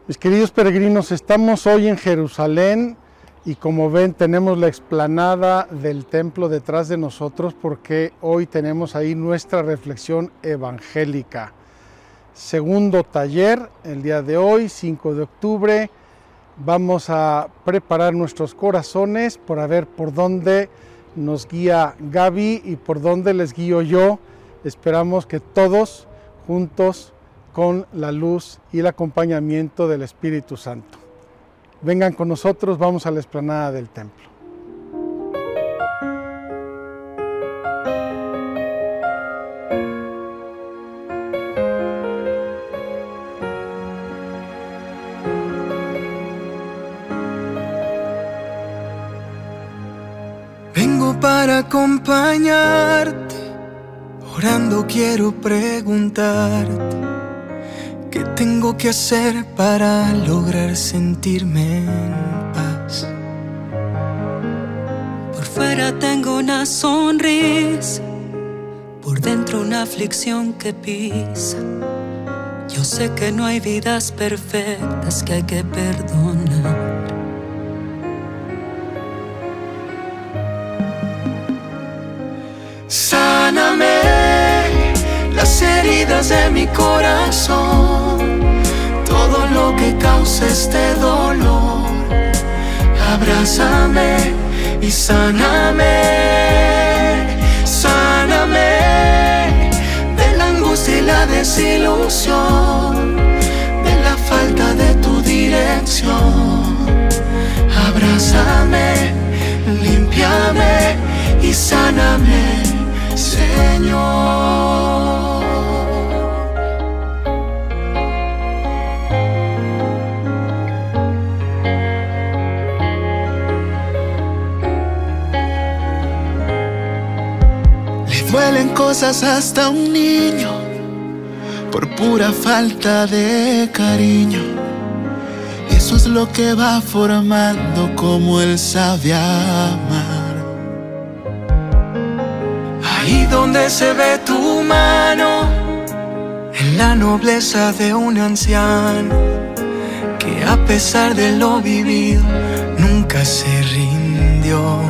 Mis queridos peregrinos, estamos hoy en Jerusalén y como ven tenemos la explanada del templo detrás de nosotros porque hoy tenemos ahí nuestra reflexión evangélica. Segundo taller, el día de hoy, 5 de octubre, vamos a preparar nuestros corazones para ver por dónde nos guía Gaby y por dónde les guío yo. Esperamos que todos juntos con la luz y el acompañamiento del Espíritu Santo. Vengan con nosotros, vamos a la explanada del templo. Vengo para acompañarte, orando quiero preguntarte ¿qué tengo que hacer para lograr sentirme en paz? Por fuera tengo una sonrisa, por dentro una aflicción que pisa. Yo sé que no hay vidas perfectas, que hay que perdonar. Sáname las heridas de mi corazón, todo lo que causa este dolor. Abrázame y sáname, sáname de la angustia y la desilusión, de la falta de tu dirección. Abrázame, límpiame y sáname, Señor. Le duelen cosas hasta a un niño por pura falta de cariño. Eso es lo que va formando como Él sabe amar. Ahí donde se ve tu mano, en la nobleza de un anciano que a pesar de lo vivido nunca se rindió.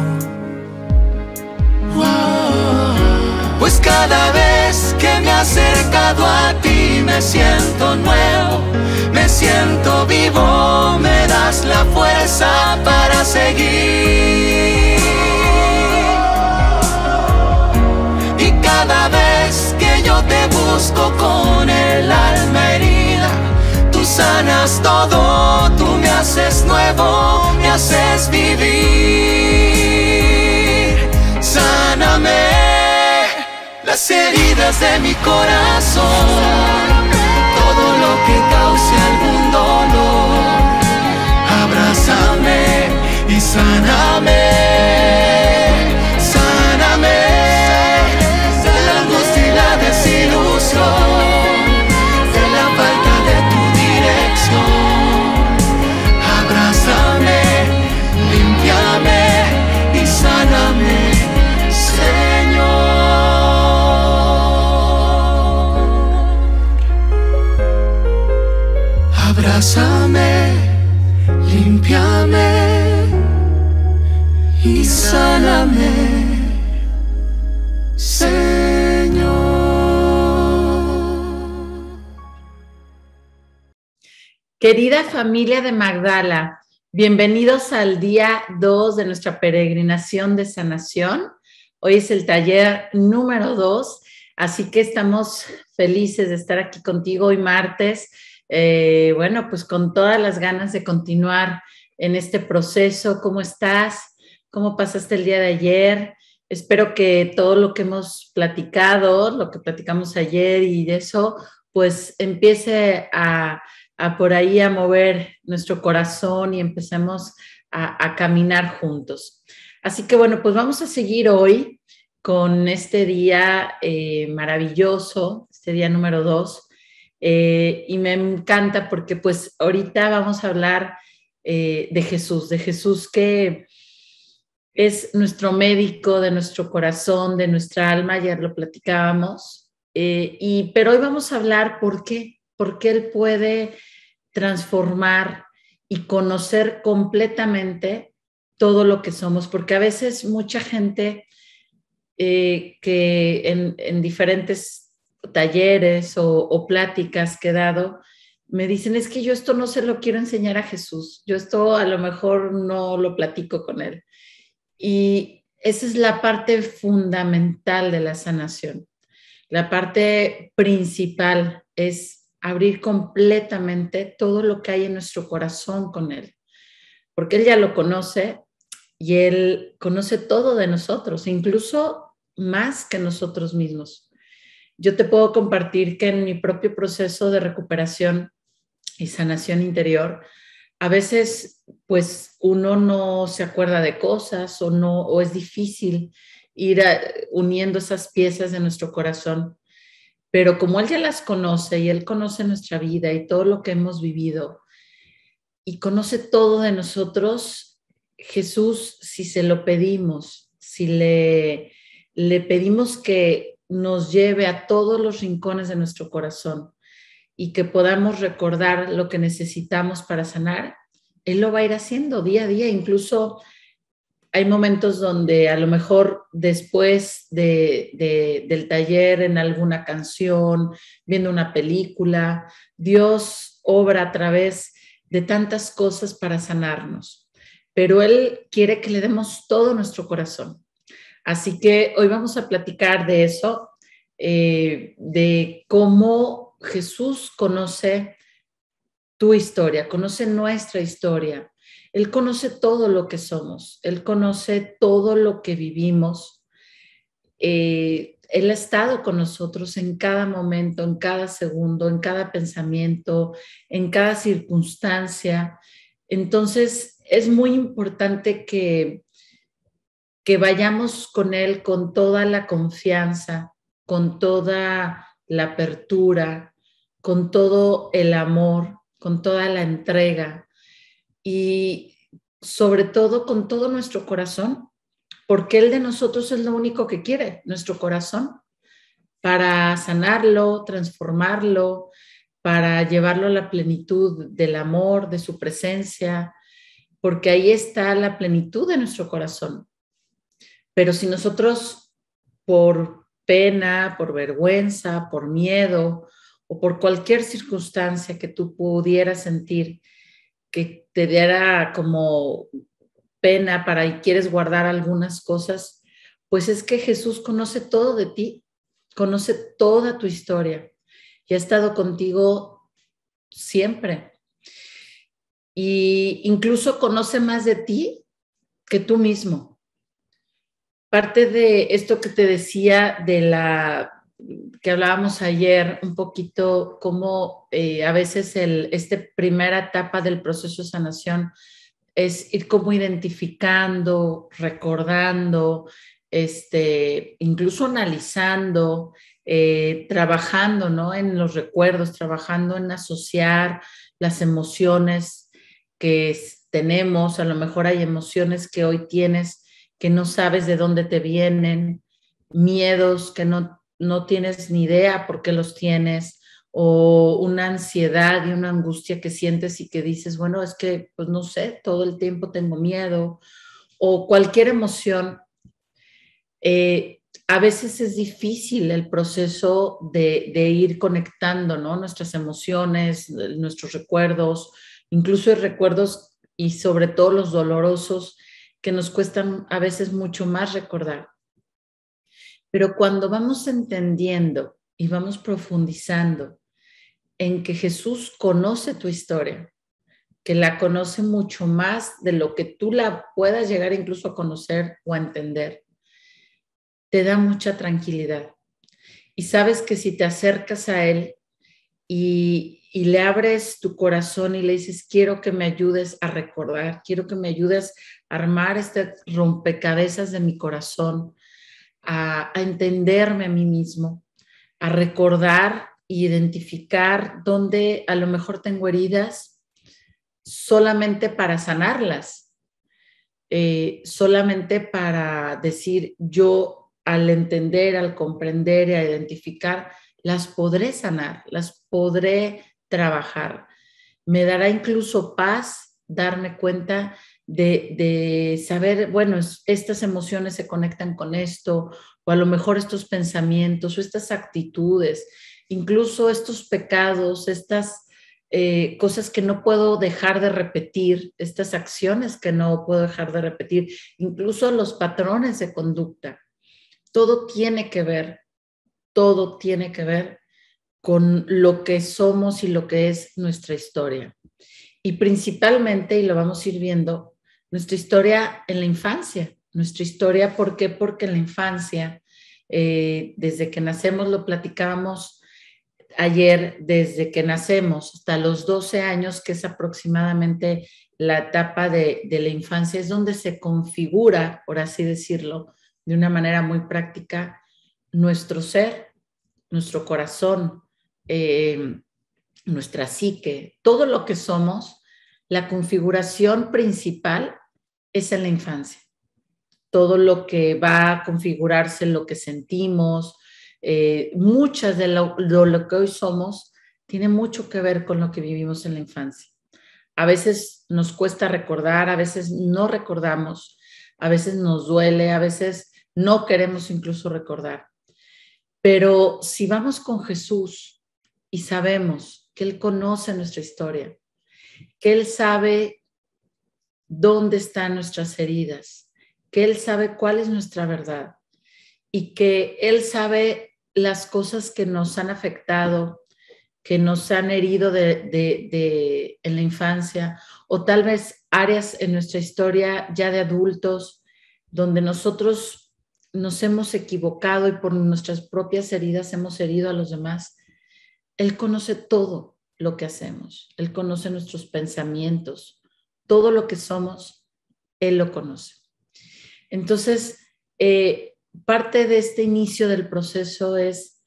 Pues cada vez que me he acercado a ti me siento nuevo, me siento vivo, me das la fuerza para seguir. Cada vez que yo te busco con el alma herida, tú sanas todo, tú me haces nuevo, me haces vivir. Sáname las heridas de mi corazón, todo lo que cause algún dolor. Abrázame y sáname, sáname de la falta de tu dirección. Abrázame, límpiame y sáname, Señor. Abrázame, límpiame y sáname, Señor. Querida familia de Magdala, bienvenidos al día 2 de nuestra peregrinación de sanación. Hoy es el taller número 2, así que estamos felices de estar aquí contigo hoy martes. Bueno, pues con todas las ganas de continuar en este proceso. ¿Cómo estás? ¿Cómo pasaste el día de ayer? Espero que todo lo que hemos platicado, lo que platicamos ayer y de eso, pues empiece a por ahí a mover nuestro corazón y empecemos a caminar juntos. Así que bueno, pues vamos a seguir hoy con este día maravilloso, este día número 2, y me encanta porque pues ahorita vamos a hablar de Jesús que es nuestro médico de nuestro corazón, de nuestra alma, ya lo platicábamos, pero hoy vamos a hablar por qué Él puede transformar y conocer completamente todo lo que somos, porque a veces mucha gente que en diferentes talleres o pláticas que he dado, me dicen, es que yo esto no se lo quiero enseñar a Jesús, yo esto a lo mejor no lo platico con él. Y esa es la parte fundamental de la sanación. La parte principal es abrir completamente todo lo que hay en nuestro corazón con él, porque él ya lo conoce y él conoce todo de nosotros, incluso más que nosotros mismos. Yo te puedo compartir que en mi propio proceso de recuperación y sanación interior, a veces pues uno no se acuerda de cosas o es difícil ir uniendo esas piezas de nuestro corazón, pero como él ya las conoce y él conoce nuestra vida y todo lo que hemos vivido y conoce todo de nosotros, Jesús, si se lo pedimos, si le pedimos que nos lleve a todos los rincones de nuestro corazón y que podamos recordar lo que necesitamos para sanar, él lo va a ir haciendo día a día. Incluso hay momentos donde a lo mejor después del taller, en alguna canción, viendo una película, Dios obra a través de tantas cosas para sanarnos, pero Él quiere que le demos todo nuestro corazón. Así que hoy vamos a platicar de eso, de cómo Jesús conoce tu historia, conoce nuestra historia. Él conoce todo lo que somos, Él conoce todo lo que vivimos. Él ha estado con nosotros en cada momento, en cada segundo, en cada pensamiento, en cada circunstancia. Entonces, es muy importante que vayamos con Él con toda la confianza, con toda la apertura, con todo el amor, con toda la entrega y sobre todo con todo nuestro corazón, porque Él de nosotros es lo único que quiere, nuestro corazón, para sanarlo, transformarlo, para llevarlo a la plenitud del amor, de su presencia, porque ahí está la plenitud de nuestro corazón. Pero si nosotros por pena, por vergüenza, por miedo o por cualquier circunstancia que tú pudieras sentir que te diera como pena para y quieres guardar algunas cosas, pues es que Jesús conoce todo de ti, conoce toda tu historia y ha estado contigo siempre. Y incluso conoce más de ti que tú mismo. Parte de esto que te decía que hablábamos ayer, un poquito cómo a veces esta primera etapa del proceso de sanación es ir como identificando, recordando, incluso analizando, trabajando, ¿no?, en los recuerdos, trabajando en asociar las emociones que tenemos. A lo mejor hay emociones que hoy tienes que no sabes de dónde te vienen, miedos que no tienes ni idea por qué los tienes, o una ansiedad y una angustia que sientes y que dices, bueno, es que, pues no sé, todo el tiempo tengo miedo, o cualquier emoción. A veces es difícil el proceso de ir conectando, ¿no?, nuestras emociones, nuestros recuerdos, incluso recuerdos y sobre todo los dolorosos que nos cuestan a veces mucho más recordar. Pero cuando vamos entendiendo y vamos profundizando en que Jesús conoce tu historia, que la conoce mucho más de lo que tú la puedas llegar incluso a conocer o a entender, te da mucha tranquilidad. Y sabes que si te acercas a Él y le abres tu corazón y le dices, quiero que me ayudes a recordar, quiero que me ayudes a armar este rompecabezas de mi corazón, a entenderme a mí mismo, a recordar e identificar dónde a lo mejor tengo heridas solamente para sanarlas, solamente para decir yo al entender, al comprender y a identificar, las podré sanar, las podré trabajar. Me dará incluso paz darme cuenta de saber, bueno, estas emociones se conectan con esto, o a lo mejor estos pensamientos o estas actitudes, incluso estos pecados, estas cosas que no puedo dejar de repetir, estas acciones que no puedo dejar de repetir, incluso los patrones de conducta. Todo tiene que ver con lo que somos y lo que es nuestra historia. Y principalmente, y lo vamos a ir viendo, nuestra historia en la infancia. Nuestra historia, ¿por qué? Porque en la infancia, desde que nacemos, lo platicábamos ayer, desde que nacemos hasta los 12 años, que es aproximadamente la etapa de la infancia, es donde se configura, por así decirlo, de una manera muy práctica, nuestro ser, nuestro corazón, nuestra psique, todo lo que somos. La configuración principal es en la infancia. Todo lo que va a configurarse, lo que sentimos, muchas de lo que hoy somos, tiene mucho que ver con lo que vivimos en la infancia. A veces nos cuesta recordar, a veces no recordamos, a veces nos duele, a veces no queremos incluso recordar. Pero si vamos con Jesús y sabemos que Él conoce nuestra historia, que Él sabe dónde están nuestras heridas, que Él sabe cuál es nuestra verdad y que Él sabe las cosas que nos han afectado, que nos han herido en la infancia, o tal vez áreas en nuestra historia ya de adultos, donde nosotros nos hemos equivocado y por nuestras propias heridas hemos herido a los demás. Él conoce todo lo que hacemos, Él conoce nuestros pensamientos, todo lo que somos, Él lo conoce. Entonces, parte de este inicio del proceso es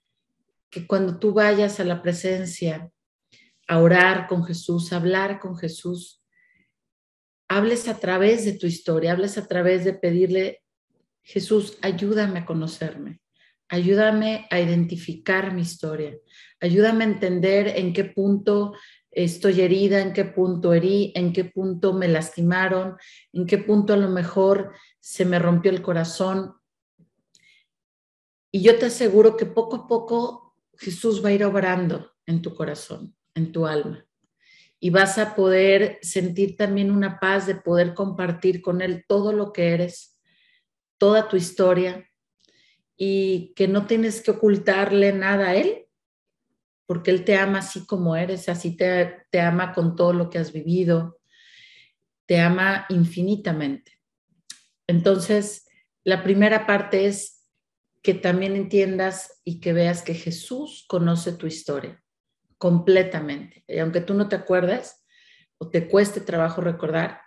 que cuando tú vayas a la presencia, a orar con Jesús, a hablar con Jesús, hables a través de tu historia, hables a través de pedirle, Jesús, ayúdame a conocerme, ayúdame a identificar mi historia, ayúdame a entender en qué punto estoy herida, en qué punto herí, en qué punto me lastimaron, en qué punto a lo mejor se me rompió el corazón. Y yo te aseguro que poco a poco Jesús va a ir obrando en tu corazón, en tu alma. Y vas a poder sentir también una paz de poder compartir con Él todo lo que eres, toda tu historia, y que no tienes que ocultarle nada a Él, porque Él te ama así como eres, así te ama con todo lo que has vivido, te ama infinitamente. Entonces, la primera parte es que también entiendas y que veas que Jesús conoce tu historia completamente. Y aunque tú no te acuerdes o te cueste trabajo recordar,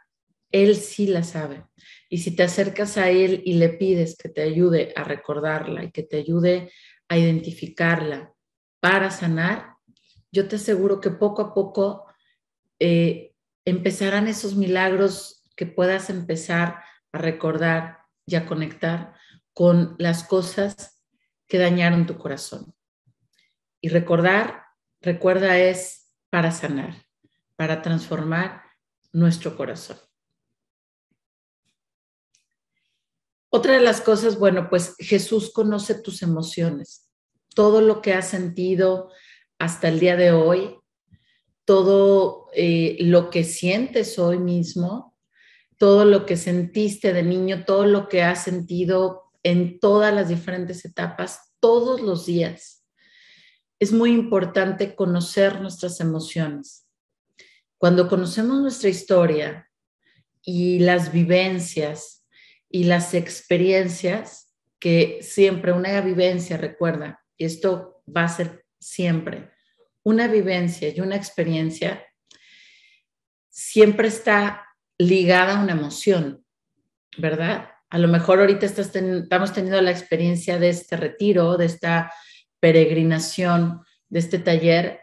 Él sí la sabe. Y si te acercas a Él y le pides que te ayude a recordarla y que te ayude a identificarla para sanar, yo te aseguro que poco a poco empezarán esos milagros, que puedas empezar a recordar y a conectar con las cosas que dañaron tu corazón. Y recuerda, es para sanar, para transformar nuestro corazón. Otra de las cosas, bueno, pues Jesús conoce tus emociones, todo lo que has sentido hasta el día de hoy, todo lo que sientes hoy mismo, todo lo que sentiste de niño, todo lo que has sentido en todas las diferentes etapas, todos los días. Es muy importante conocer nuestras emociones. Cuando conocemos nuestra historia y las vivencias y las experiencias, que siempre una vivencia, recuerda, y esto va a ser siempre, una vivencia y una experiencia siempre está ligada a una emoción, ¿verdad? A lo mejor ahorita estamos teniendo la experiencia de este retiro, de esta peregrinación, de este taller.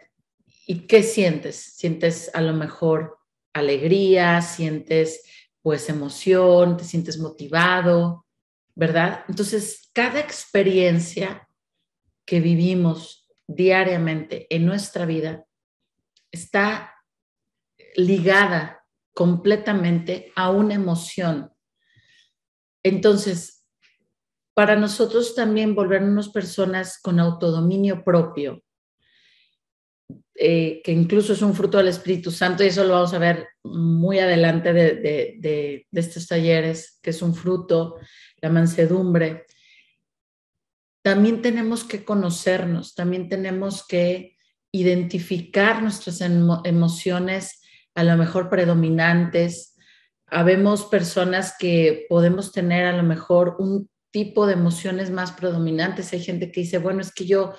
¿Y qué sientes? Sientes a lo mejor alegría, sientes pues emoción, te sientes motivado, ¿verdad? Entonces, cada experiencia que vivimos diariamente en nuestra vida está ligada completamente a una emoción. Entonces, para nosotros también volvernos personas con autodominio propio, que incluso es un fruto del Espíritu Santo, y eso lo vamos a ver muy adelante de estos talleres, que es un fruto, la mansedumbre. También tenemos que conocernos, también tenemos que identificar nuestras emociones a lo mejor predominantes. Habemos personas que podemos tener a lo mejor un tipo de emociones más predominantes. Hay gente que dice, bueno, es que yo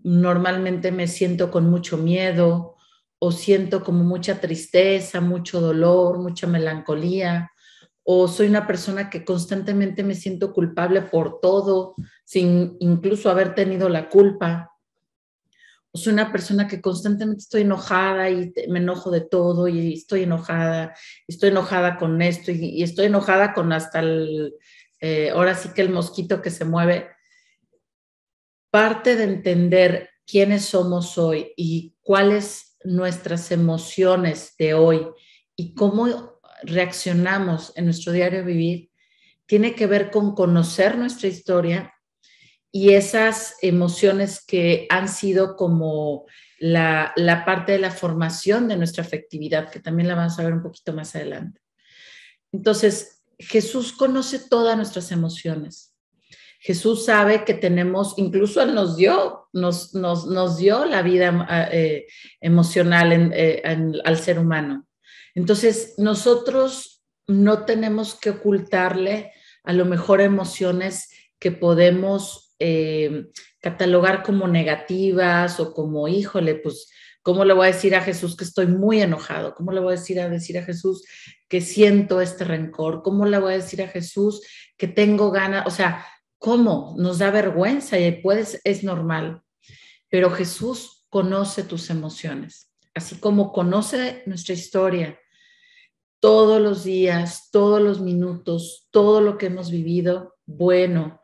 normalmente me siento con mucho miedo o siento como mucha tristeza, mucho dolor, mucha melancolía, o soy una persona que constantemente me siento culpable por todo, sin incluso haber tenido la culpa. O soy una persona que constantemente estoy enojada y me enojo de todo y estoy enojada con esto y estoy enojada con hasta ahora sí que el mosquito que se mueve. Parte de entender quiénes somos hoy y cuáles nuestras emociones de hoy y cómo reaccionamos en nuestro diario vivir, tiene que ver con conocer nuestra historia y esas emociones que han sido como la parte de la formación de nuestra afectividad, que también la vamos a ver un poquito más adelante. Entonces, Jesús conoce todas nuestras emociones. Jesús sabe que tenemos, incluso Él nos dio la vida emocional al ser humano. Entonces, nosotros no tenemos que ocultarle a lo mejor emociones que podemos catalogar como negativas o como, híjole, pues, ¿cómo le voy a decir a Jesús que estoy muy enojado? ¿Cómo le voy a decir a Jesús que siento este rencor? ¿Cómo le voy a decir a Jesús que tengo ganas? O sea, ¿cómo? Nos da vergüenza y es normal. Pero Jesús conoce tus emociones, así como conoce nuestra historia. Todos los días, todos los minutos, todo lo que hemos vivido, bueno,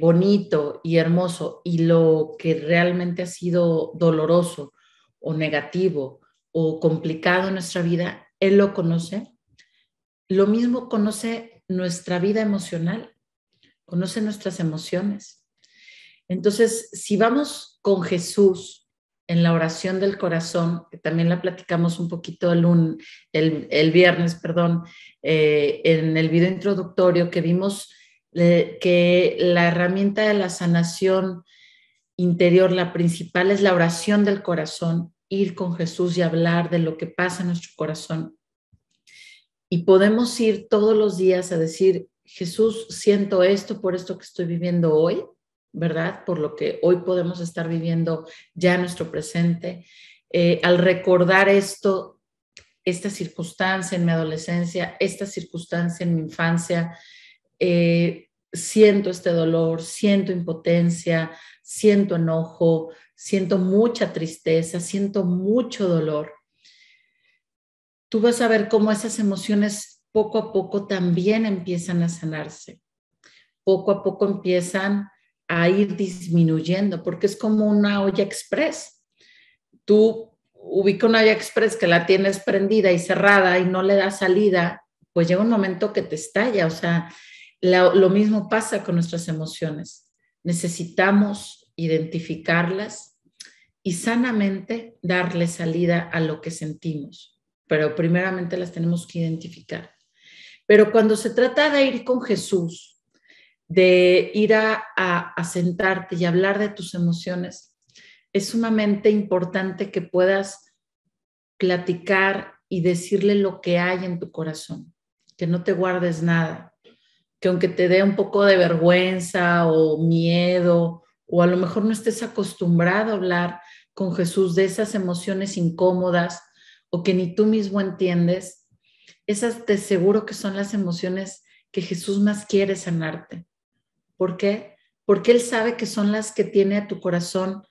bonito y hermoso, y lo que realmente ha sido doloroso o negativo o complicado en nuestra vida, Él lo conoce. Lo mismo conoce nuestra vida emocional, conoce nuestras emociones. Entonces, si vamos con Jesús en la oración del corazón, que también la platicamos un poquito el viernes, en el video introductorio, que vimos que la herramienta de la sanación interior, la principal, es la oración del corazón, ir con Jesús y hablar de lo que pasa en nuestro corazón. Y podemos ir todos los días a decir, Jesús, siento esto por esto que estoy viviendo hoy, ¿verdad? Por lo que hoy podemos estar viviendo ya en nuestro presente. Al recordar esta circunstancia en mi adolescencia, esta circunstancia en mi infancia, siento este dolor, siento impotencia, siento enojo, siento mucha tristeza, siento mucho dolor. Tú vas a ver cómo esas emociones poco a poco también empiezan a sanarse. Poco a poco empiezan a ir disminuyendo, porque es como una olla express. Tú ubicas una olla express que la tienes prendida y cerrada y no le das salida, pues llega un momento que te estalla. O sea, lo mismo pasa con nuestras emociones. Necesitamos identificarlas y sanamente darle salida a lo que sentimos, pero primeramente las tenemos que identificar. Pero cuando se trata de ir con Jesús, de ir a sentarte y hablar de tus emociones, es sumamente importante que puedas platicar y decirle lo que hay en tu corazón, que no te guardes nada, que aunque te dé un poco de vergüenza o miedo, o a lo mejor no estés acostumbrado a hablar con Jesús de esas emociones incómodas o que ni tú mismo entiendes, esas te aseguro que son las emociones que Jesús más quiere sanarte. ¿Por qué? Porque Él sabe que son las que tiene a tu corazón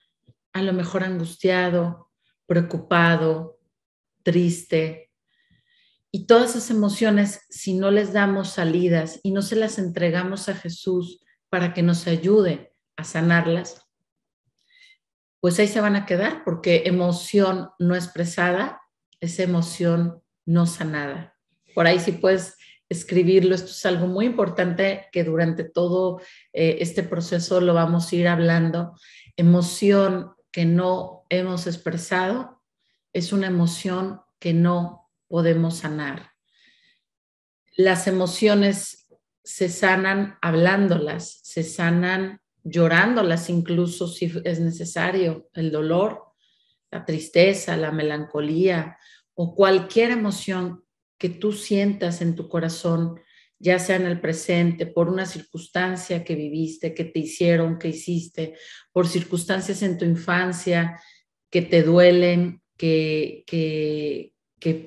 a lo mejor angustiado, preocupado, triste. Y todas esas emociones, si no les damos salidas y no se las entregamos a Jesús para que nos ayude a sanarlas, pues ahí se van a quedar, porque emoción no expresada esa emoción no sanada. Por ahí sí puedes escribirlo. Esto es algo muy importante que durante todo este proceso lo vamos a ir hablando. Emoción que no hemos expresado es una emoción que no podemos sanar. Las emociones se sanan hablándolas, se sanan llorándolas, incluso si es necesario, el dolor, la tristeza, la melancolía o cualquier emoción que tú sientas en tu corazón, ya sea en el presente, por una circunstancia que viviste, que te hicieron, que hiciste, por circunstancias en tu infancia que te duelen, que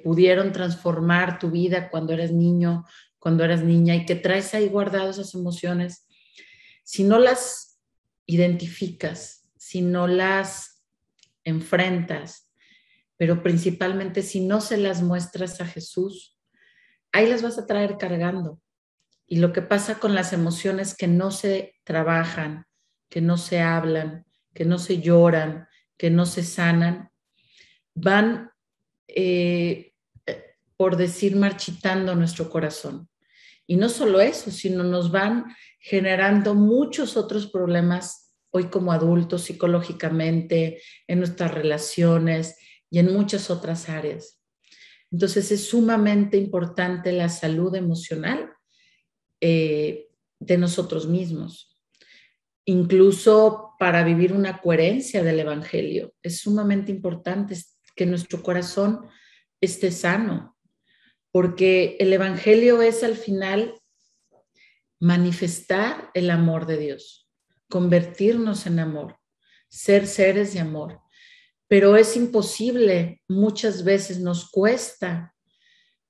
pudieron transformar tu vida cuando eres niño, cuando eras niña, y que traes ahí guardadas esas emociones. Si no las identificas, si no las enfrentas, pero principalmente si no se las muestras a Jesús, ahí las vas a traer cargando. Y lo que pasa con las emociones que no se trabajan, que no se hablan, que no se lloran, que no se sanan, van, por decir, marchitando nuestro corazón. Y no solo eso, sino nos van generando muchos otros problemas hoy como adultos, psicológicamente, en nuestras relaciones y en muchas otras áreas. Entonces es sumamente importante la salud emocional de nosotros mismos. Incluso para vivir una coherencia del Evangelio, es sumamente importante que nuestro corazón esté sano, porque el Evangelio es al final manifestar el amor de Dios, convertirnos en amor, ser seres de amor. Pero es imposible, muchas veces nos cuesta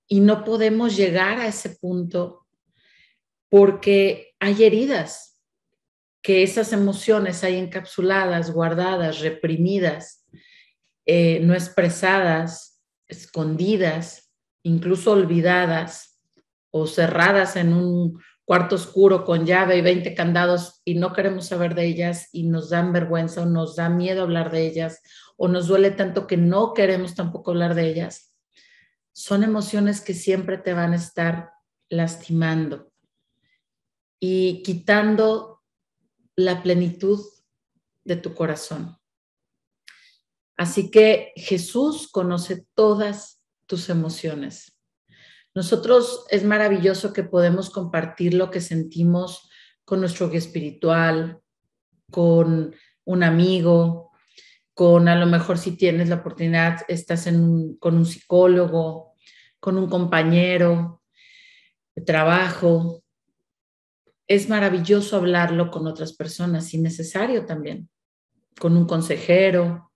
y no podemos llegar a ese punto porque hay heridas, que esas emociones hay encapsuladas, guardadas, reprimidas, no expresadas, escondidas, incluso olvidadas o cerradas en un cuarto oscuro con llave y 20 candados y no queremos saber de ellas y nos dan vergüenza o nos da miedo hablar de ellas o nos duele tanto que no queremos tampoco hablar de ellas. Son emociones que siempre te van a estar lastimando y quitando la plenitud de tu corazón. Así que Jesús conoce todas tus emociones. Nosotros es maravilloso que podemos compartir lo que sentimos con nuestro guía espiritual, con un amigo, con a lo mejor si tienes la oportunidad, estás con un psicólogo, con un compañero de trabajo. Es maravilloso hablarlo con otras personas, si necesario también, con un consejero.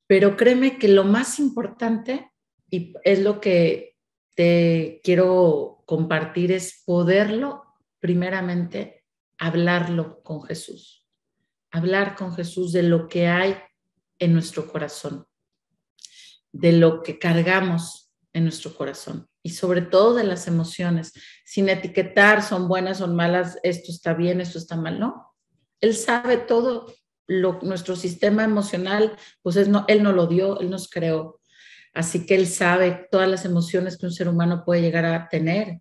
Pero créeme que lo más importante, y es lo que te quiero compartir, es poderlo, primeramente, hablarlo con Jesús. Hablar con Jesús de lo que hay en nuestro corazón, de lo que cargamos en nuestro corazón y sobre todo de las emociones, sin etiquetar, son buenas, son malas, esto está bien, esto está mal, no. Él sabe todo. Nuestro sistema emocional, pues él no lo dio, él nos creó. Así que él sabe todas las emociones que un ser humano puede llegar a tener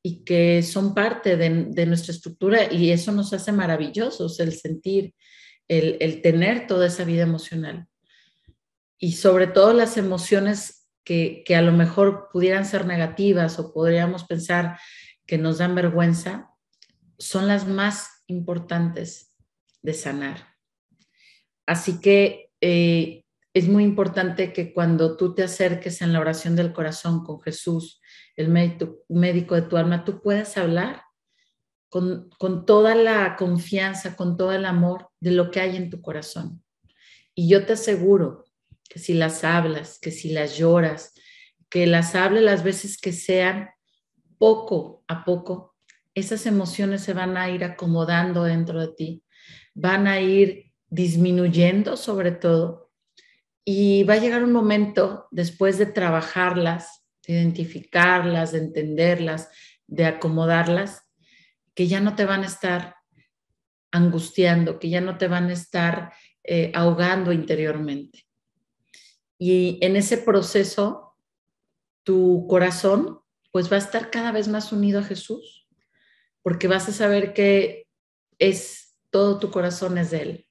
y que son parte de nuestra estructura y eso nos hace maravillosos, el sentir, el tener toda esa vida emocional. Y sobre todo las emociones que a lo mejor pudieran ser negativas o podríamos pensar que nos dan vergüenza, son las más importantes de sanar. Así que es muy importante que cuando tú te acerques en la oración del corazón con Jesús, el médico de tu alma, tú puedas hablar con toda la confianza, con todo el amor de lo que hay en tu corazón. Y yo te aseguro que si las hablas, que si las lloras, que las hables las veces que sean, poco a poco, esas emociones se van a ir acomodando dentro de ti, van a ir disminuyendo sobre todo y va a llegar un momento después de trabajarlas, de identificarlas, de entenderlas, de acomodarlas, que ya no te van a estar angustiando, que ya no te van a estar ahogando interiormente. Y en ese proceso, tu corazón pues va a estar cada vez más unido a Jesús, porque vas a saber que todo tu corazón es de Él.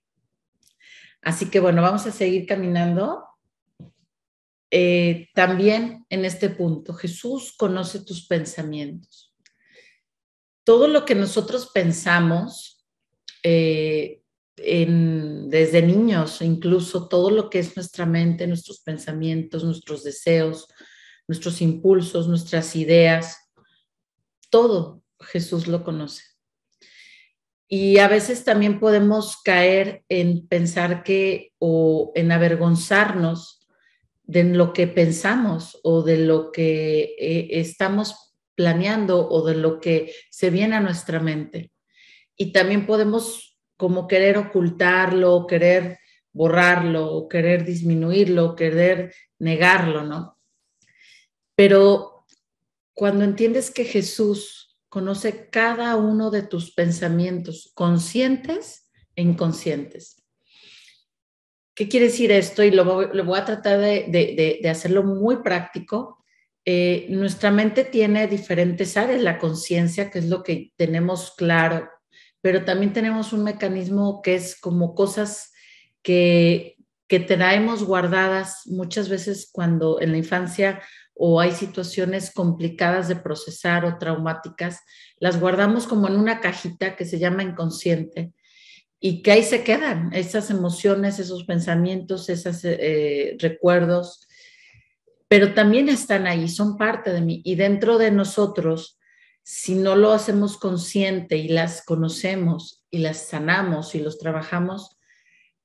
Así que bueno, vamos a seguir caminando. También en este punto, Jesús conoce tus pensamientos. Todo lo que nosotros pensamos desde niños, incluso todo lo que es nuestra mente, nuestros pensamientos, nuestros deseos, nuestros impulsos, nuestras ideas, todo Jesús lo conoce. Y a veces también podemos caer en pensar o en avergonzarnos de lo que pensamos o de lo que estamos planeando o de lo que se viene a nuestra mente. Y también podemos como querer ocultarlo, querer borrarlo, querer disminuirlo, querer negarlo, ¿no? Pero cuando entiendes que Jesús conoce cada uno de tus pensamientos, conscientes e inconscientes. ¿Qué quiere decir esto? Y lo voy a tratar de hacerlo muy práctico. Nuestra mente tiene diferentes áreas, la conciencia, que es lo que tenemos claro, pero también tenemos un mecanismo que es como cosas que traemos guardadas muchas veces cuando en la infancia o hay situaciones complicadas de procesar o traumáticas, las guardamos como en una cajita que se llama inconsciente y que ahí se quedan esas emociones, esos pensamientos, esos recuerdos, pero también están ahí, son parte de mí. Y dentro de nosotros, si no lo hacemos consciente y las conocemos y las sanamos y los trabajamos,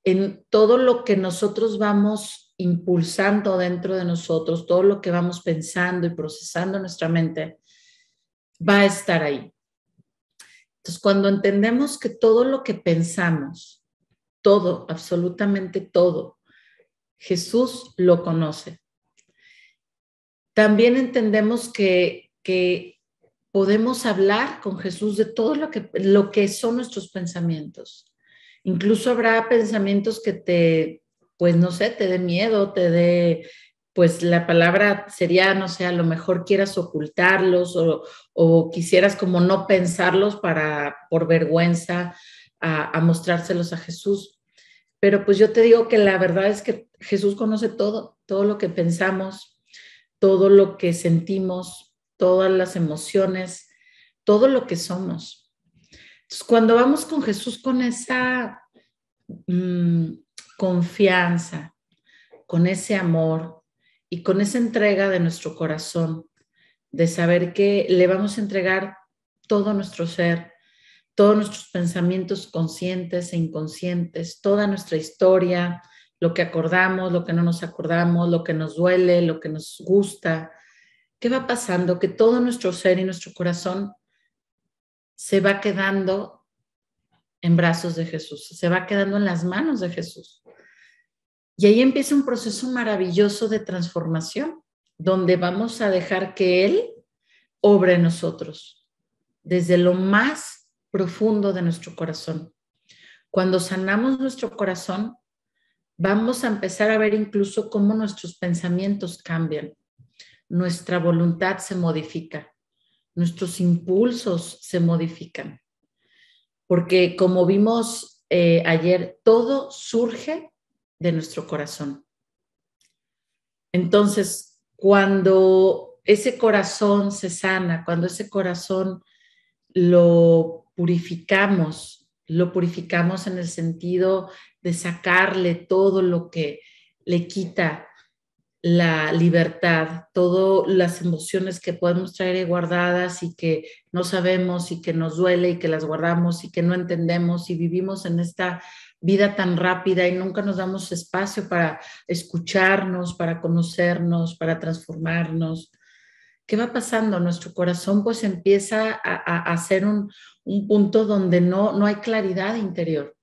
en todo lo que nosotros vamos impulsando dentro de nosotros, todo lo que vamos pensando y procesando en nuestra mente, va a estar ahí. Entonces, cuando entendemos que todo lo que pensamos, todo, absolutamente todo, Jesús lo conoce. También entendemos que podemos hablar con Jesús de todo lo que son nuestros pensamientos. Incluso habrá pensamientos que pues no sé, te dé miedo, pues la palabra sería, no sé, a lo mejor quieras ocultarlos o quisieras como no pensarlos por vergüenza a mostrárselos a Jesús. Pero pues yo te digo que la verdad es que Jesús conoce todo lo que pensamos, todo lo que sentimos, todas las emociones, todo lo que somos. Entonces, cuando vamos con Jesús con esa confianza, con ese amor y con esa entrega de nuestro corazón, de saber que le vamos a entregar todo nuestro ser, todos nuestros pensamientos conscientes e inconscientes, toda nuestra historia, lo que acordamos, lo que no nos acordamos, lo que nos duele, lo que nos gusta. ¿Qué va pasando? Que todo nuestro ser y nuestro corazón se va quedando en brazos de Jesús, se va quedando en las manos de Jesús. Y ahí empieza un proceso maravilloso de transformación, donde vamos a dejar que Él obre en nosotros, desde lo más profundo de nuestro corazón. Cuando sanamos nuestro corazón, vamos a empezar a ver incluso cómo nuestros pensamientos cambian, nuestra voluntad se modifica, nuestros impulsos se modifican. Porque como vimos ayer, todo surge de nuestro corazón. Entonces, cuando ese corazón se sana, cuando ese corazón lo purificamos en el sentido de sacarle todo lo que le quita la libertad, todas las emociones que podemos traer guardadas y que no sabemos y que nos duele y que las guardamos y que no entendemos y vivimos en esta vida tan rápida y nunca nos damos espacio para escucharnos, para conocernos, para transformarnos. ¿Qué va pasando? Nuestro corazón pues empieza a ser un punto donde no hay claridad interior.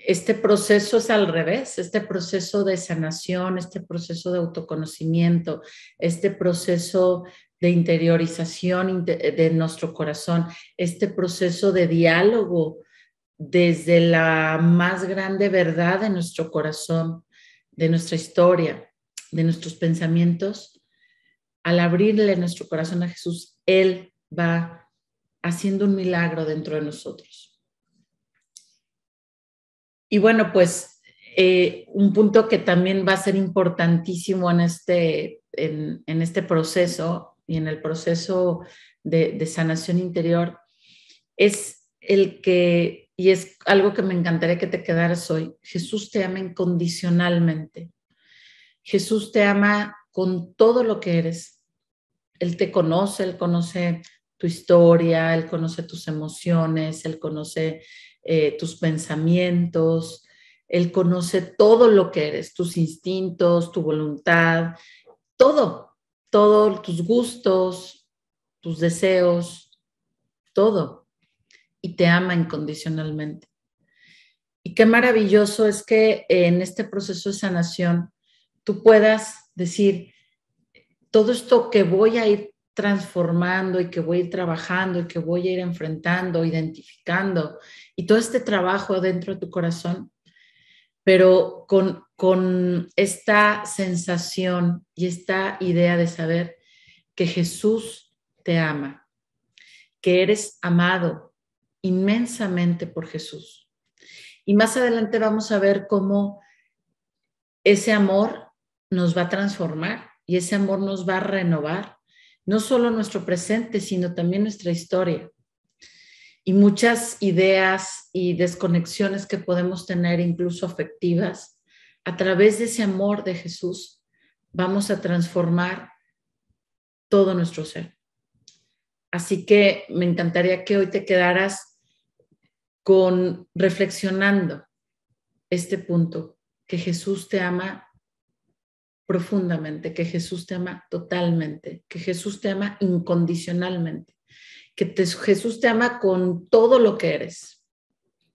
Este proceso es al revés, este proceso de sanación, este proceso de autoconocimiento, este proceso de interiorización de nuestro corazón, este proceso de diálogo desde la más grande verdad de nuestro corazón, de nuestra historia, de nuestros pensamientos, al abrirle nuestro corazón a Jesús, Él va haciendo un milagro dentro de nosotros. Y bueno, pues un punto que también va a ser importantísimo en este proceso y en el proceso de sanación interior es el que, y es algo que me encantaría que te quedaras hoy, Jesús te ama incondicionalmente. Jesús te ama con todo lo que eres. Él te conoce, Él conoce tu historia, Él conoce tus emociones, Él conoce tus pensamientos, Él conoce todo lo que eres, tus instintos, tu voluntad, todo, tus gustos, tus deseos, todo. Y te ama incondicionalmente. Y qué maravilloso es que en este proceso de sanación tú puedas decir, todo esto que voy a ir transformando y que voy a ir trabajando y que voy a ir enfrentando, identificando, y todo este trabajo dentro de tu corazón, pero con esta sensación y esta idea de saber que Jesús te ama, que eres amado inmensamente por Jesús. Y más adelante vamos a ver cómo ese amor nos va a transformar y ese amor nos va a renovar, no solo nuestro presente, sino también nuestra historia. Y muchas ideas y desconexiones que podemos tener, incluso afectivas, a través de ese amor de Jesús, vamos a transformar todo nuestro ser. Así que me encantaría que hoy te quedaras reflexionando este punto, que Jesús te ama profundamente, que Jesús te ama totalmente, que Jesús te ama incondicionalmente, que Jesús te ama con todo lo que eres,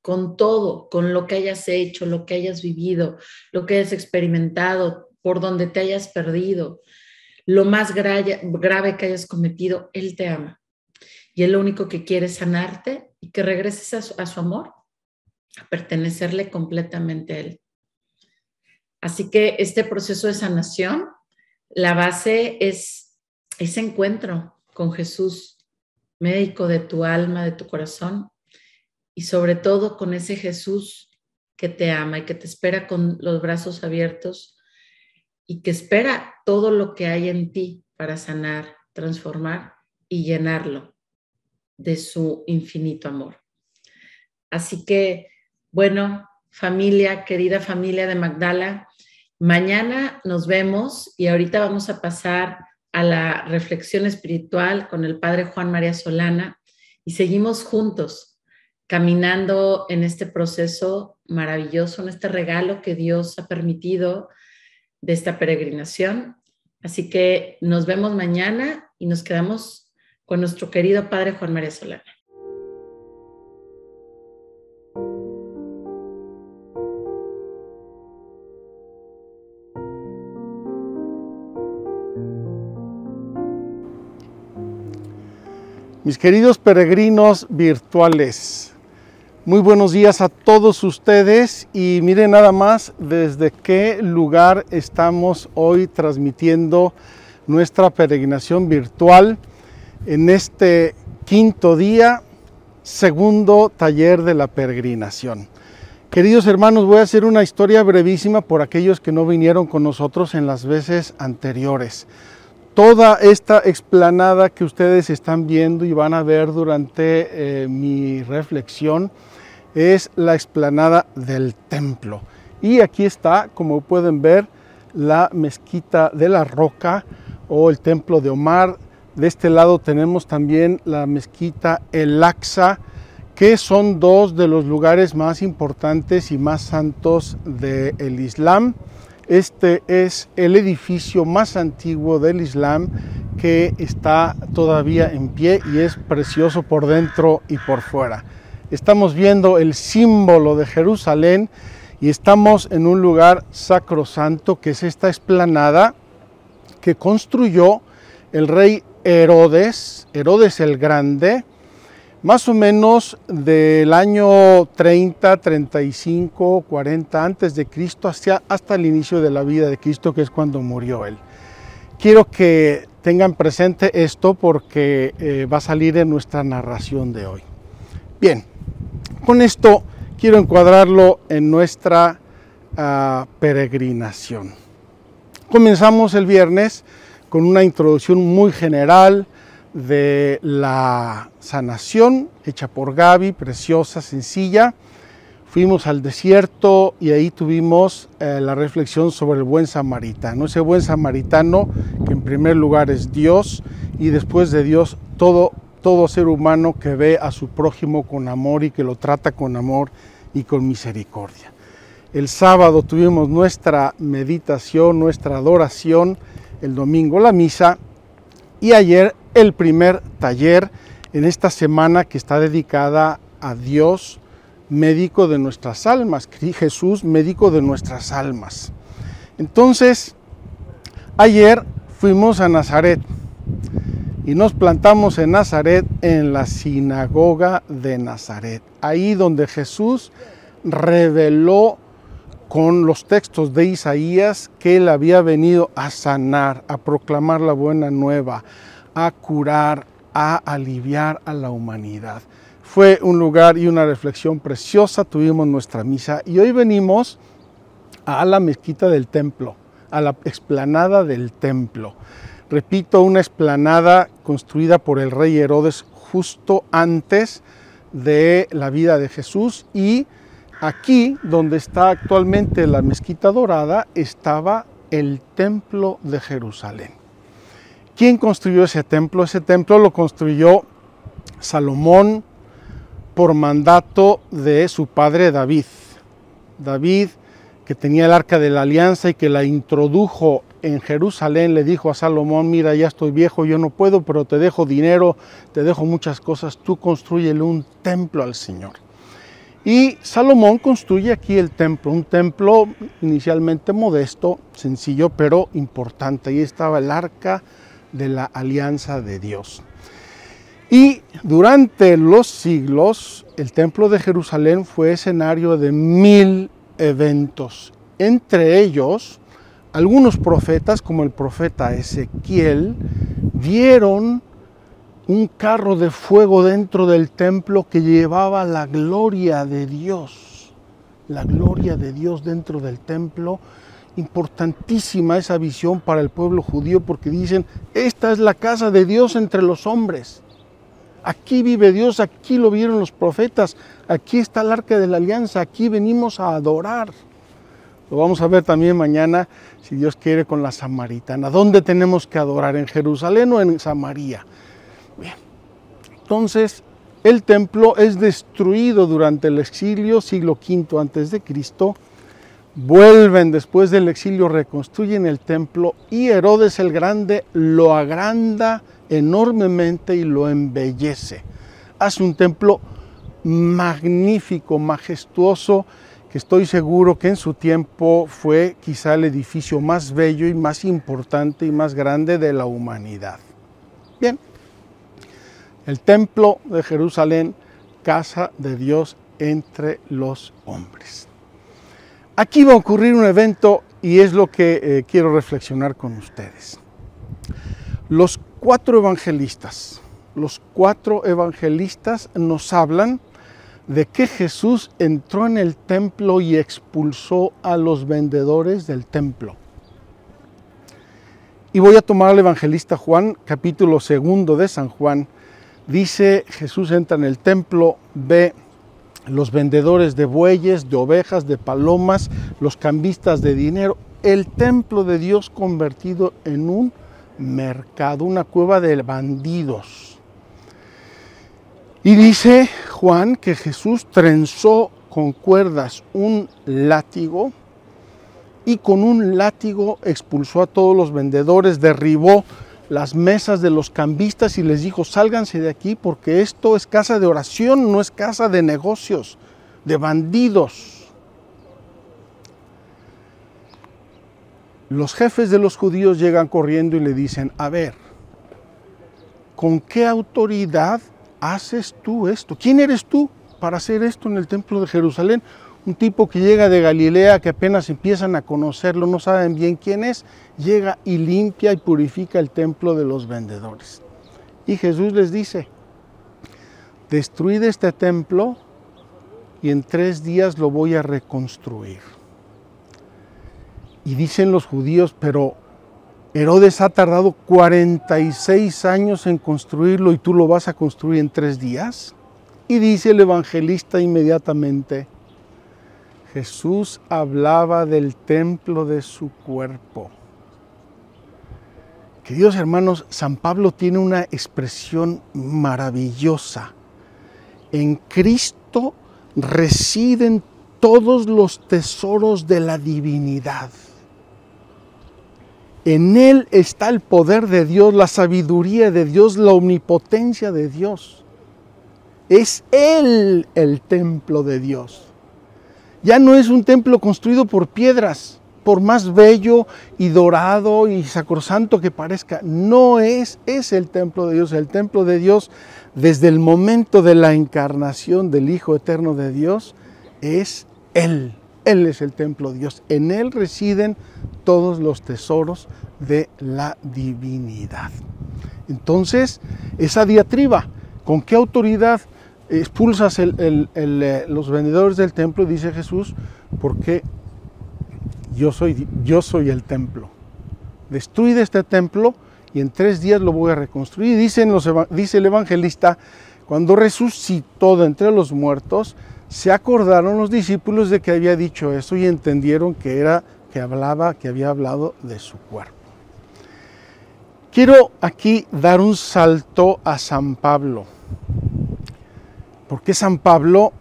con todo, con lo que hayas hecho, lo que hayas vivido, lo que hayas experimentado, por donde te hayas perdido, lo más grave que hayas cometido, Él te ama. Y Él lo único que quiere es sanarte y que regreses a su amor, a pertenecerle completamente a Él. Así que este proceso de sanación, la base es ese encuentro con Jesús, médico de tu alma, de tu corazón, y sobre todo con ese Jesús que te ama y que te espera con los brazos abiertos y que espera todo lo que hay en ti para sanar, transformar y llenarlo de su infinito amor. Así que, bueno, familia, querida familia de Magdala, mañana nos vemos y ahorita vamos a pasar a la reflexión espiritual con el Padre Juan María Solana y seguimos juntos caminando en este proceso maravilloso, en este regalo que Dios ha permitido de esta peregrinación. Así que nos vemos mañana y nos quedamos con nuestro querido Padre Juan María Solana. Mis queridos peregrinos virtuales, muy buenos días a todos ustedes y miren nada más desde qué lugar estamos hoy transmitiendo nuestra peregrinación virtual en este quinto día, segundo taller de la peregrinación. Queridos hermanos, voy a hacer una historia brevísima por aquellos que no vinieron con nosotros en las veces anteriores. Toda esta explanada que ustedes están viendo y van a ver durante mi reflexión es la explanada del templo. Y aquí está, como pueden ver, la mezquita de la Roca o el templo de Omar. De este lado tenemos también la mezquita El Aqsa, que son dos de los lugares más importantes y más santos del Islam. Este es el edificio más antiguo del Islam que está todavía en pie y es precioso por dentro y por fuera. Estamos viendo el símbolo de Jerusalén y estamos en un lugar sacrosanto que es esta explanada que construyó el rey Herodes el Grande más o menos del año 30, 35, 40 antes de Cristo hasta el inicio de la vida de Cristo, que es cuando murió Él. Quiero que tengan presente esto porque va a salir en nuestra narración de hoy. Bien, con esto quiero encuadrarlo en nuestra peregrinación. Comenzamos el viernes con una introducción muy general de la sanación hecha por Gaby, preciosa, sencilla. Fuimos al desierto y ahí tuvimos la reflexión sobre el buen samaritano. Ese buen samaritano que en primer lugar es Dios y después de Dios todo ser humano que ve a su prójimo con amor y que lo trata con amor y con misericordia. El sábado tuvimos nuestra meditación, nuestra adoración, el domingo la misa y ayer el primer taller en esta semana que está dedicada a Dios, médico de nuestras almas, Jesús, médico de nuestras almas. Entonces, ayer fuimos a Nazaret y nos plantamos en Nazaret, en la sinagoga de Nazaret, ahí donde Jesús reveló con los textos de Isaías que Él había venido a sanar, a proclamar la buena nueva, a curar, a aliviar a la humanidad. Fue un lugar y una reflexión preciosa, tuvimos nuestra misa y hoy venimos a la mezquita del templo, a la explanada del templo. Repito, una explanada construida por el rey Herodes justo antes de la vida de Jesús y aquí, donde está actualmente la Mezquita Dorada, estaba el Templo de Jerusalén. ¿Quién construyó ese templo? Ese templo lo construyó Salomón por mandato de su padre David. David, que tenía el Arca de la Alianza y que la introdujo en Jerusalén, le dijo a Salomón: mira, ya estoy viejo, yo no puedo, pero te dejo dinero, te dejo muchas cosas, tú constrúyele un templo al Señor. Y Salomón construye aquí el templo, un templo inicialmente modesto, sencillo, pero importante. Ahí estaba el Arca de la Alianza de Dios. Y durante los siglos, el templo de Jerusalén fue escenario de 1000 eventos. Entre ellos, algunos profetas, como el profeta Ezequiel, vieron un carro de fuego dentro del templo que llevaba la gloria de Dios. La gloria de Dios dentro del templo. Importantísima esa visión para el pueblo judío porque dicen: esta es la casa de Dios entre los hombres. Aquí vive Dios, aquí lo vieron los profetas, aquí está el Arca de la Alianza, aquí venimos a adorar. Lo vamos a ver también mañana, si Dios quiere, con la samaritana. ¿Dónde tenemos que adorar? ¿En Jerusalén o en Samaria? Bien, entonces el templo es destruido durante el exilio, siglo V a.C. Vuelven después del exilio, reconstruyen el templo y Herodes el Grande lo agranda enormemente y lo embellece. Hace un templo magnífico, majestuoso, que estoy seguro que en su tiempo fue quizá el edificio más bello y más importante y más grande de la humanidad. Bien. El templo de Jerusalén, casa de Dios entre los hombres. Aquí va a ocurrir un evento y es lo que quiero reflexionar con ustedes. Los cuatro evangelistas nos hablan de que Jesús entró en el templo y expulsó a los vendedores del templo. Y voy a tomar al evangelista Juan, capítulo 2 de San Juan. Dice: Jesús entra en el templo, ve los vendedores de bueyes, de ovejas, de palomas, los cambistas de dinero, el templo de Dios convertido en un mercado, una cueva de bandidos. Y dice Juan que Jesús trenzó con cuerdas un látigo y con un látigo expulsó a todos los vendedores, derribó las mesas de los cambistas y les dijo: sálganse de aquí porque esto es casa de oración, no es casa de negocios, de bandidos. Los jefes de los judíos llegan corriendo y le dicen: a ver, ¿con qué autoridad haces tú esto? ¿Quién eres tú para hacer esto en el templo de Jerusalén? Un tipo que llega de Galilea, que apenas empiezan a conocerlo, no saben bien quién es, llega y limpia y purifica el templo de los vendedores. Y Jesús les dice, destruid este templo y en 3 días lo voy a reconstruir. Y dicen los judíos, pero Herodes ha tardado 46 años en construirlo y tú lo vas a construir en 3 días. Y dice el evangelista inmediatamente, Jesús hablaba del templo de su cuerpo. Queridos hermanos, San Pablo tiene una expresión maravillosa. En Cristo residen todos los tesoros de la divinidad. En Él está el poder de Dios, la sabiduría de Dios, la omnipotencia de Dios. Es Él el templo de Dios. Ya no es un templo construido por piedras, por más bello y dorado y sacrosanto que parezca. No es el templo de Dios. El templo de Dios, desde el momento de la encarnación del Hijo Eterno de Dios, es Él. Él es el templo de Dios. En Él residen todos los tesoros de la divinidad. Entonces, esa diatriba, ¿con qué autoridad expulsas los vendedores del templo? Dice Jesús, porque yo soy el templo. Destruid este templo y en 3 días lo voy a reconstruir. Dice el evangelista, cuando resucitó de entre los muertos, se acordaron los discípulos de que había dicho eso y entendieron que había hablado de su cuerpo. Quiero aquí dar un salto a San Pablo, porque San Pablo,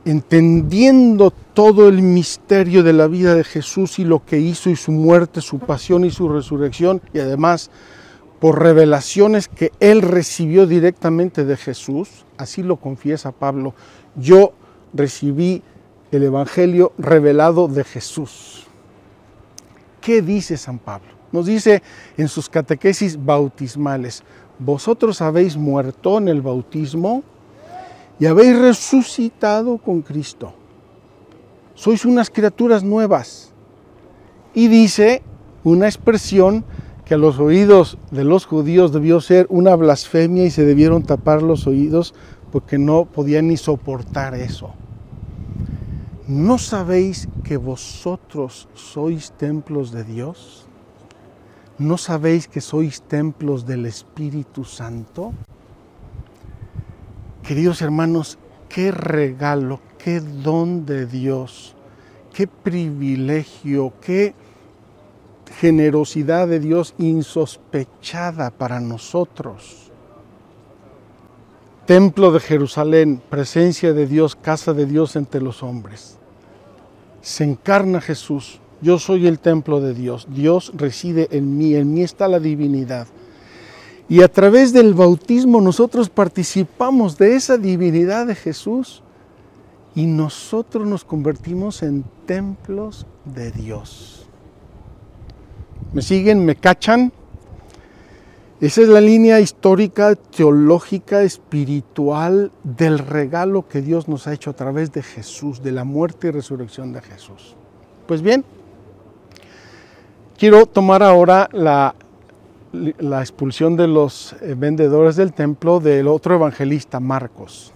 entendiendo todo el misterio de la vida de Jesús y lo que hizo y su muerte, su pasión y su resurrección, y además por revelaciones que él recibió directamente de Jesús, así lo confiesa Pablo, yo recibí el Evangelio revelado de Jesús. ¿Qué dice San Pablo? Nos dice en sus catequesis bautismales, vosotros habéis muerto en el bautismo y habéis resucitado con Cristo. Sois unas criaturas nuevas. Y dice una expresión que a los oídos de los judíos debió ser una blasfemia y se debieron tapar los oídos porque no podían ni soportar eso. ¿No sabéis que vosotros sois templos de Dios? ¿No sabéis que sois templos del Espíritu Santo? Queridos hermanos, qué regalo, qué don de Dios, qué privilegio, qué generosidad de Dios insospechada para nosotros. Templo de Jerusalén, presencia de Dios, casa de Dios entre los hombres. Se encarna Jesús, yo soy el templo de Dios, Dios reside en mí está la divinidad. Y a través del bautismo nosotros participamos de esa divinidad de Jesús y nosotros nos convertimos en templos de Dios. ¿Me siguen? ¿Me cachan? Esa es la línea histórica, teológica, espiritual del regalo que Dios nos ha hecho a través de Jesús, de la muerte y resurrección de Jesús. Pues bien, quiero tomar ahora la expulsión de los vendedores del templo del otro evangelista, Marcos.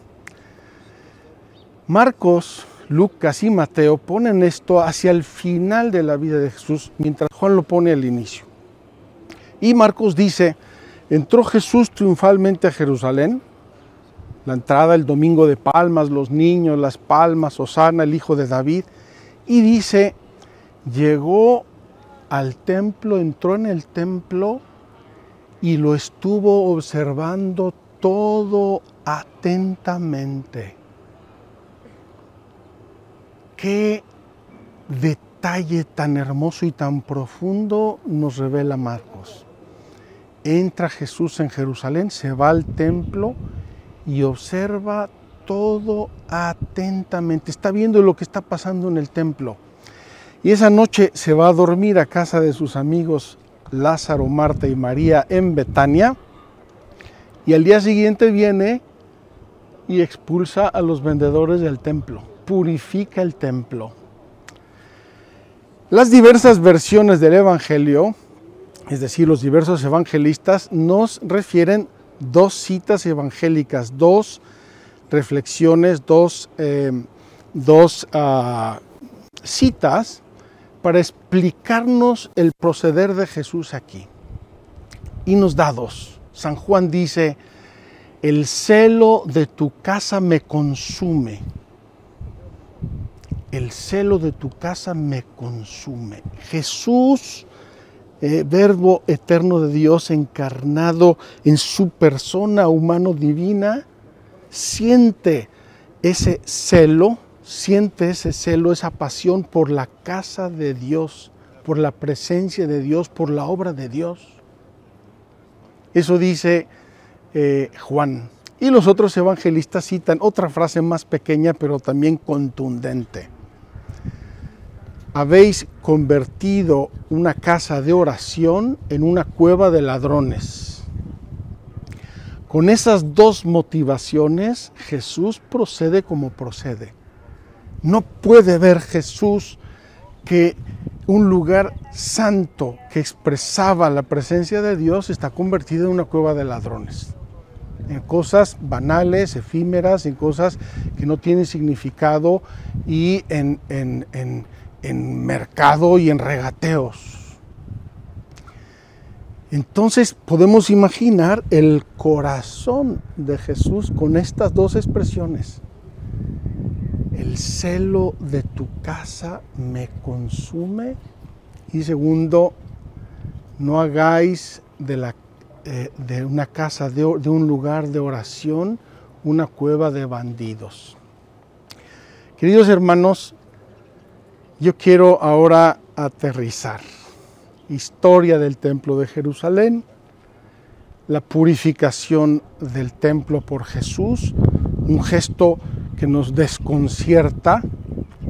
Marcos, Lucas y Mateo ponen esto hacia el final de la vida de Jesús, mientras Juan lo pone al inicio. Y Marcos dice, entró Jesús triunfalmente a Jerusalén, la entrada el domingo de palmas, los niños, las palmas, Hosana, el hijo de David, y dice, llegó al templo, entró en el templo y lo estuvo observando todo atentamente. Qué detalle tan hermoso y tan profundo nos revela Marcos. Entra Jesús en Jerusalén, se va al templo y observa todo atentamente. Está viendo lo que está pasando en el templo. Y esa noche se va a dormir a casa de sus amigos Lázaro, Marta y María en Betania. Y al día siguiente viene y expulsa a los vendedores del templo, purifica el templo. Las diversas versiones del Evangelio, es decir, los diversos evangelistas, nos refieren dos citas evangélicas, dos reflexiones, dos citas para explicarnos el proceder de Jesús aquí. Y nos da dos. San Juan dice: el celo de tu casa me consume. El celo de tu casa me consume. Jesús, Verbo eterno de Dios encarnado en su persona humano-divina, siente ese celo, esa pasión por la casa de Dios, por la presencia de Dios, por la obra de Dios. Eso dice Juan. Y los otros evangelistas citan otra frase más pequeña, pero también contundente. Habéis convertido una casa de oración en una cueva de ladrones. Con esas dos motivaciones, Jesús procede como procede. No puede ver Jesús que un lugar santo que expresaba la presencia de Dios está convertido en una cueva de ladrones. En cosas banales, efímeras, en cosas que no tienen significado y en mercado y en regateos. Entonces podemos imaginar el corazón de Jesús con estas dos expresiones. El celo de tu casa me consume. Y segundo, no hagáis de una casa, de un lugar de oración, una cueva de bandidos. Queridos hermanos, yo quiero ahora aterrizar. Historia del Templo de Jerusalén, la purificación del templo por Jesús, un gesto que nos desconcierta.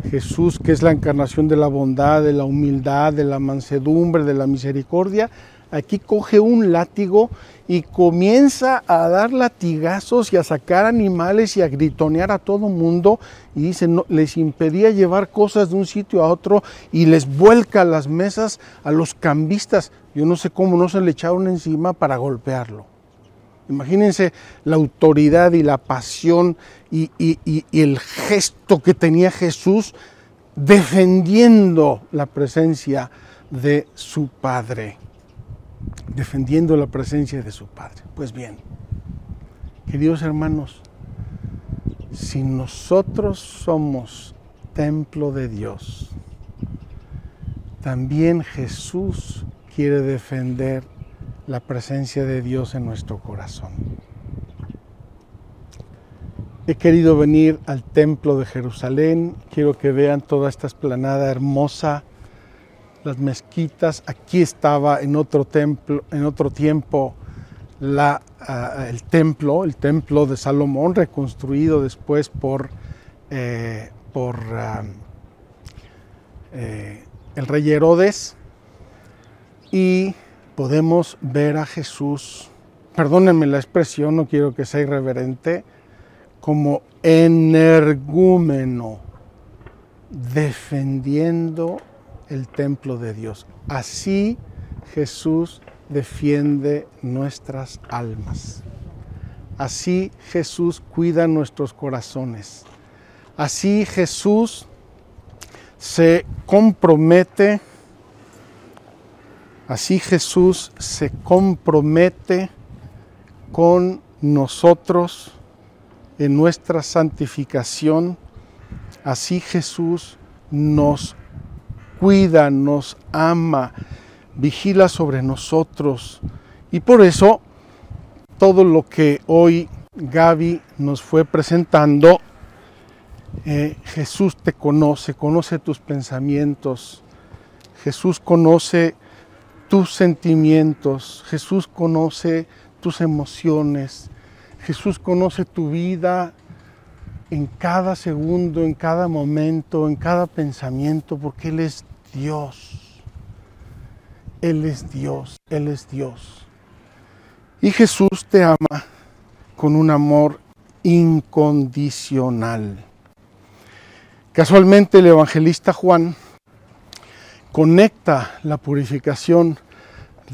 Jesús, que es la encarnación de la bondad, de la humildad, de la mansedumbre, de la misericordia, aquí coge un látigo y comienza a dar latigazos y a sacar animales y a gritonear a todo mundo, y dice, no, les impedía llevar cosas de un sitio a otro y les vuelca las mesas a los cambistas. Yo no sé cómo no se le echaron encima para golpearlo. Imagínense la autoridad y la pasión y el gesto que tenía Jesús defendiendo la presencia de su Padre. Defendiendo la presencia de su Padre. Pues bien, queridos hermanos, si nosotros somos templo de Dios, también Jesús quiere defender la presencia de Dios en nuestro corazón. He querido venir al templo de Jerusalén, quiero que vean toda esta explanada hermosa, las mezquitas. Aquí estaba en otro tiempo el templo de Salomón, reconstruido después por el rey Herodes, y podemos ver a Jesús, perdónenme la expresión, no quiero que sea irreverente, como energúmeno, defendiendo el templo de Dios. Así Jesús defiende nuestras almas. Así Jesús cuida nuestros corazones. Así Jesús se compromete. Así Jesús se compromete con nosotros en nuestra santificación. Así Jesús nos cuida, nos ama, vigila sobre nosotros. Y por eso todo lo que hoy Gaby nos fue presentando, Jesús te conoce tus pensamientos, Jesús conoce tus sentimientos, Jesús conoce tus emociones, Jesús conoce tu vida en cada segundo, en cada momento, en cada pensamiento, porque Él es Dios. Él es Dios, Él es Dios. Y Jesús te ama con un amor incondicional. Casualmente el evangelista Juan conecta la purificación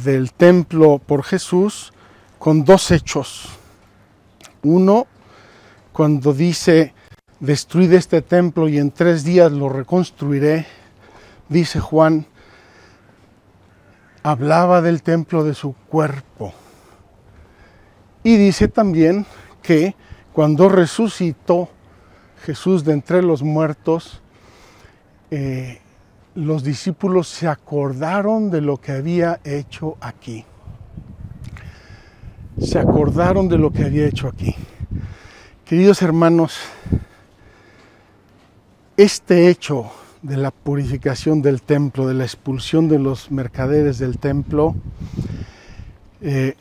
del templo por Jesús con dos hechos. Uno, cuando dice: destruid este templo y en 3 días lo reconstruiré, dice Juan, hablaba del templo de su cuerpo. Y dice también que cuando resucitó Jesús de entre los muertos, los discípulos se acordaron de lo que había hecho aquí. Se acordaron de lo que había hecho aquí. Queridos hermanos, este hecho de la purificación del templo, de la expulsión de los mercaderes del templo,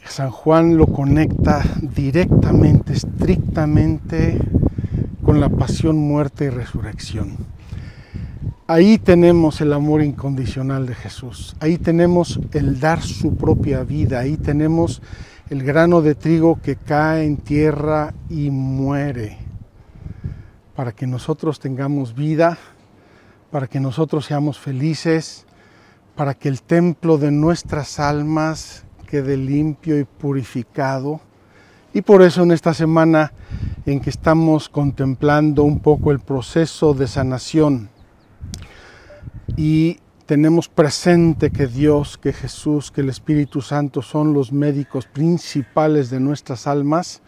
San Juan lo conecta directamente, estrictamente con la pasión, muerte y resurrección. Ahí tenemos el amor incondicional de Jesús, ahí tenemos el dar su propia vida, ahí tenemos el grano de trigo que cae en tierra y muere, para que nosotros tengamos vida, para que nosotros seamos felices, para que el templo de nuestras almas quede limpio y purificado. Y por eso en esta semana en que estamos contemplando un poco el proceso de sanación y tenemos presente que Dios, que Jesús, que el Espíritu Santo son los médicos principales de nuestras almas,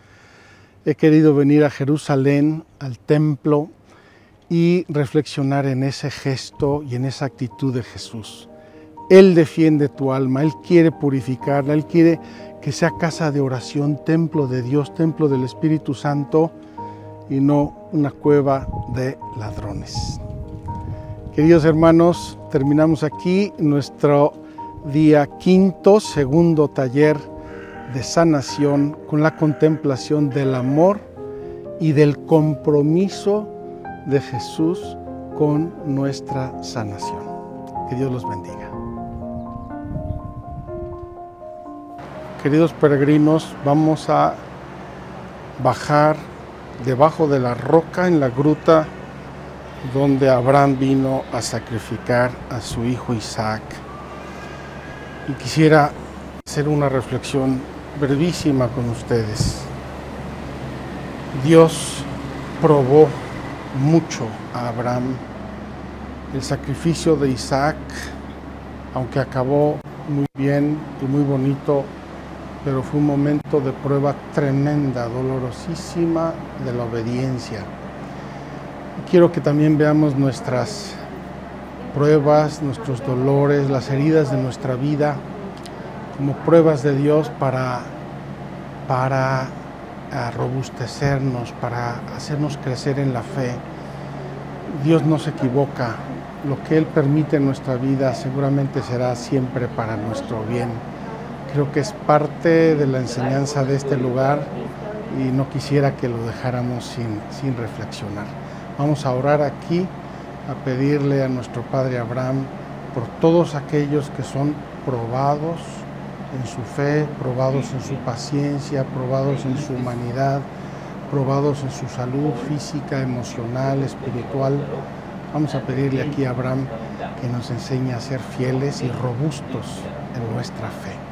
he querido venir a Jerusalén, al templo, y reflexionar en ese gesto y en esa actitud de Jesús. Él defiende tu alma, Él quiere purificarla, Él quiere que sea casa de oración, templo de Dios, templo del Espíritu Santo y no una cueva de ladrones. Queridos hermanos, terminamos aquí nuestro día 5º, segundo taller de sanación con la contemplación del amor y del compromiso de Jesús con nuestra sanación. Que Dios los bendiga. Queridos peregrinos, vamos a bajar debajo de la roca en la gruta donde Abraham vino a sacrificar a su hijo Isaac. Y quisiera hacer una reflexión brevísima con ustedes. Dios probó mucho a Abraham. El sacrificio de Isaac, aunque acabó muy bien y muy bonito, pero fue un momento de prueba tremenda, dolorosísima de la obediencia. Y quiero que también veamos nuestras pruebas, nuestros dolores, las heridas de nuestra vida como pruebas de Dios para robustecernos, para hacernos crecer en la fe. Dios no se equivoca. Lo que Él permite en nuestra vida seguramente será siempre para nuestro bien. Creo que es parte de la enseñanza de este lugar y no quisiera que lo dejáramos sin reflexionar. Vamos a orar aquí, a pedirle a nuestro Padre Abraham por todos aquellos que son probados en su fe, probados en su paciencia, probados en su humanidad, probados en su salud física, emocional, espiritual. Vamos a pedirle aquí a Abraham que nos enseñe a ser fieles y robustos en nuestra fe.